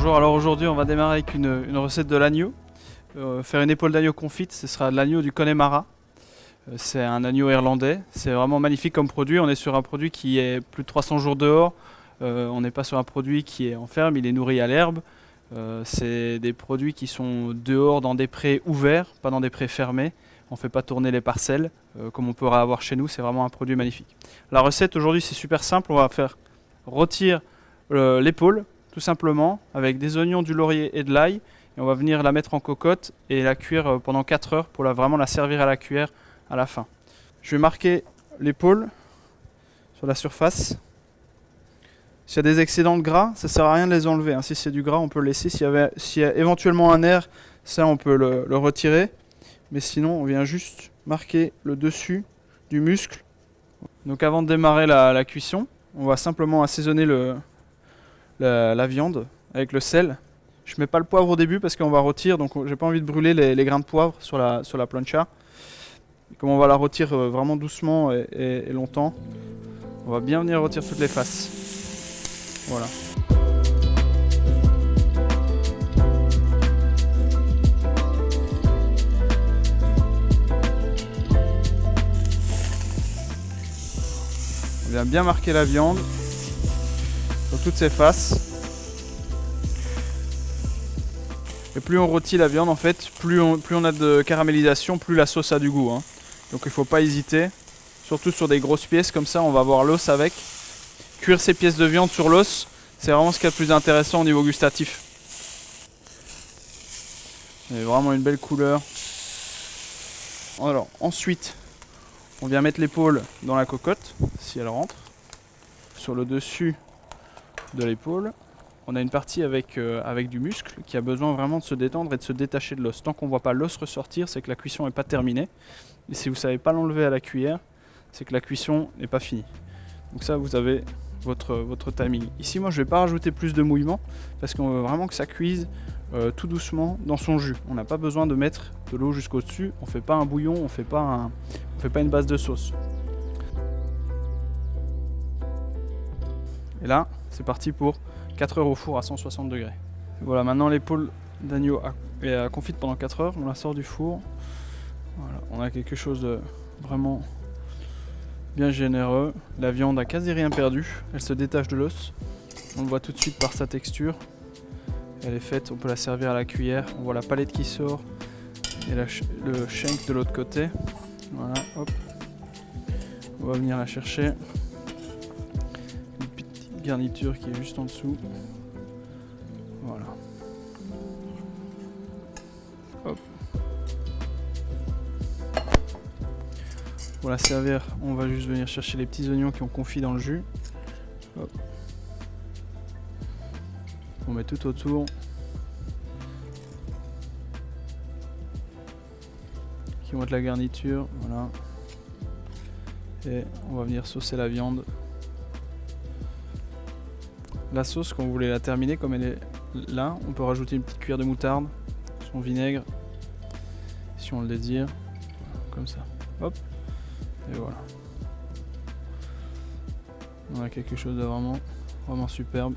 Bonjour, alors aujourd'hui on va démarrer avec une recette de l'agneau. Faire une épaule d'agneau confite, ce sera de l'agneau du Connemara. C'est un agneau irlandais, c'est vraiment magnifique comme produit. On est sur un produit qui est plus de 300 jours dehors. On n'est pas sur un produit qui est en ferme, il est nourri à l'herbe. C'est des produits qui sont dehors dans des prés ouverts, pas dans des prés fermés. On ne fait pas tourner les parcelles comme on pourra avoir chez nous, c'est vraiment un produit magnifique. La recette aujourd'hui c'est super simple, on va faire rôtir l'épaule tout simplement avec des oignons, du laurier et de l'ail. Et on va venir la mettre en cocotte et la cuire pendant 4 heures pour vraiment la servir à la cuillère à la fin. Je vais marquer l'épaule sur la surface. S'il y a des excédents de gras, ça ne sert à rien de les enlever. Si c'est du gras, on peut le laisser. S'il y a éventuellement un nerf, ça on peut le retirer. Mais sinon, on vient juste marquer le dessus du muscle. Donc avant de démarrer la cuisson, on va simplement assaisonner la viande avec le sel. Je mets pas le poivre au début parce qu'on va rôtir, donc j'ai pas envie de brûler les grains de poivre sur la plancha. Et comme on va la rôtir vraiment doucement et longtemps, on va bien venir rôtir toutes les faces. Voilà. On vient bien marquer la viande sur toutes ses faces. Et plus on rôtit la viande, en fait, plus on a de caramélisation, plus la sauce a du goût. Donc il ne faut pas hésiter, surtout sur des grosses pièces, comme ça on va avoir l'os avec. Cuire ces pièces de viande sur l'os, c'est vraiment ce qu'il y a de plus intéressant au niveau gustatif. C'est vraiment une belle couleur. Alors ensuite, on vient mettre l'épaule dans la cocotte, si elle rentre. Sur le dessus de l'épaule, on a une partie avec du muscle qui a besoin vraiment de se détendre et de se détacher de l'os. Tant qu'on ne voit pas l'os ressortir, c'est que la cuisson n'est pas terminée. Et si vous ne savez pas l'enlever à la cuillère, c'est que la cuisson n'est pas finie. Donc ça, vous avez votre timing. Ici, moi, je ne vais pas rajouter plus de mouillement parce qu'on veut vraiment que ça cuise tout doucement dans son jus. On n'a pas besoin de mettre de l'eau jusqu'au dessus. On ne fait pas un bouillon, on ne fait pas une base de sauce. Et là, c'est parti pour 4 heures au four à 160 degrés. Voilà, maintenant l'épaule d'agneau est confite pendant 4 heures, on la sort du four. Voilà, on a quelque chose de vraiment bien généreux. La viande a quasi rien perdu, elle se détache de l'os. On le voit tout de suite par sa texture. Elle est faite, on peut la servir à la cuillère. On voit la palette qui sort et le shank de l'autre côté. Voilà, hop. On va venir la chercher. Garniture qui est juste en dessous. Voilà. Hop. Pour la servir, on va juste venir chercher les petits oignons qui ont confit dans le jus. Hop. On met tout autour. Qui vont être la garniture. Voilà. Et on va venir saucer la viande. La sauce, quand vous voulez la terminer, comme elle est là, on peut rajouter une petite cuillère de moutarde, son vinaigre, si on le désire, comme ça. Hop, et voilà. On a quelque chose de vraiment superbe.